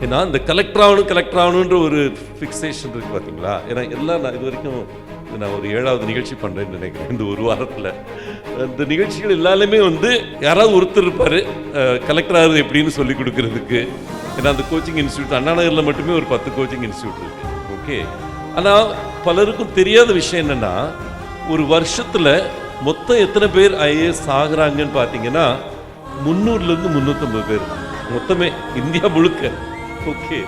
ஏன்னா இந்த கலெக்டர் ஆகணுன்ற ஒரு ஃபிக்ஸேஷன் இருக்கு பார்த்தீங்களா. ஏன்னா எல்லாம் நான் இது வரைக்கும் நான் ஒரு 7வது நிகழ்ச்சி பண்ணுறேன்னு நினைக்கிறேன் இந்த ஒரு வாரத்தில். இந்த நிகழ்ச்சிகள் எல்லாருமே யாராவது ஒருத்தர் இருப்பார் கலெக்டர் ஆகுது எப்படின்னு சொல்லி கொடுக்கறதுக்கு. ஏன்னா அந்த கோச்சிங் இன்ஸ்டியூட் அண்ணா நகரில் மட்டுமே ஒரு 10 கோச்சிங் இன்ஸ்டியூட் இருக்கு. ஓகே, ஆனால் பலருக்கும் தெரியாத விஷயம் என்னென்னா, ஒரு வருஷத்தில் மொத்தம் எத்தனை பேர் ஐஏஎஸ் ஆகுறாங்கன்னு பார்த்தீங்கன்னா 300லேருந்து 350 பேர் மொத்தமே இந்தியா முழுக்க. ஓகே,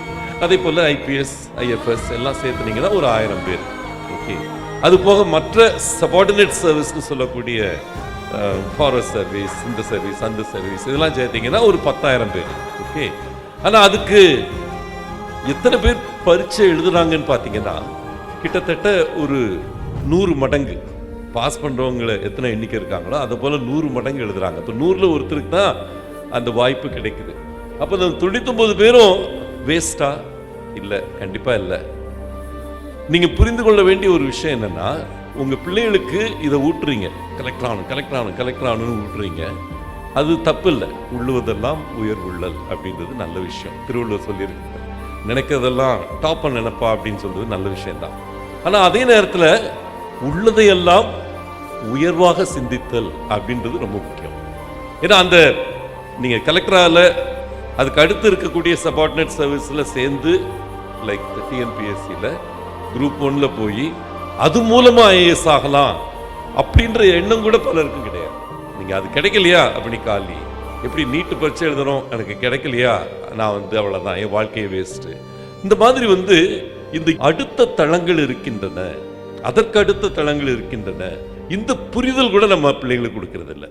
அதே போல் ஐபிஎஸ் ஐஎஃப்எஸ் எல்லாம் சேர்த்துனீங்கன்னா ஒரு 1000 பேர். ஓகே, அது போக மற்ற சபார்டினேட் சர்வீஸ்னு சொல்லக்கூடிய ஃபாரஸ்ட் சர்வீஸ், இந்த சர்வீஸ், அந்த சர்வீஸ் இதெல்லாம் சேர்த்தீங்கன்னா ஒரு 10,000 பேர். ஓகே, ஆனால் அதுக்கு எத்தனை பேர் பரீட்சை எழுதுறாங்கன்னு பார்த்தீங்கன்னா கிட்டத்தட்ட ஒரு 100 மடங்கு பாஸ் பண்ணுறவங்களை எத்தனை எண்ணிக்கை இருக்காங்களோ அதை போல் 100 மடங்கு எழுதுறாங்க. இப்போ 100ல் ஒருத்தருக்கு தான் அந்த வாய்ப்பு கிடைக்குது. அப்போ அந்த 99 பேரும் வேஸ்டா? இல்லை, கண்டிப்பாக இல்லை. நீங்கள் புரிந்து கொள்ள வேண்டிய ஒரு விஷயம் என்னென்னா, உங்கள் பிள்ளைகளுக்கு இதை ஊட்டுறீங்க, கலெக்டர் ஆகணும்னு ஊட்டுறீங்க. அது தப்பு இல்லை. உள்ளுவதெல்லாம் உயர்வுள்ளல் அப்படின்றது நல்ல விஷயம். திருவள்ளுவர் சொல்லியிருக்கு, நினைக்கிறதெல்லாம் டாப் நினைப்பா அப்படின்னு சொல்றது நல்ல விஷயம்தான். ஆனால் அதே நேரத்தில் உள்ளதையெல்லாம் உயர்வாக சிந்தித்தல் அப்படின்றது ரொம்ப முக்கியம். ஏன்னா அந்த நீங்கள் கலெக்டரால் அதுக்கு அடுத்து இருக்கக்கூடிய சபார்டினேட் சர்வீஸில் சேர்ந்து லைக் டிஎன்பிஎஸ்சியில் குரூப் 1ல் போய் அது மூலமாக ஐஏஎஸ் ஆகலாம் அப்படின்ற எண்ணம் கூட பலருக்கும் கிடையாது. நீங்கள் அது கிடைக்கலையா அப்படி காலி எப்படி நீட்டு பரீட்சை எழுதணும், எனக்கு கிடைக்கலையா நான் அவ்வளோதான், என் வாழ்க்கையை வேஸ்ட்டு. இந்த மாதிரி இந்த அடுத்த தளங்கள் இருக்கின்றன, அதற்கு அடுத்த தளங்கள் இருக்கின்றன. இந்த புரிதல் கூட நம்ம பிள்ளைங்களுக்கு கொடுக்கறது இல்லை.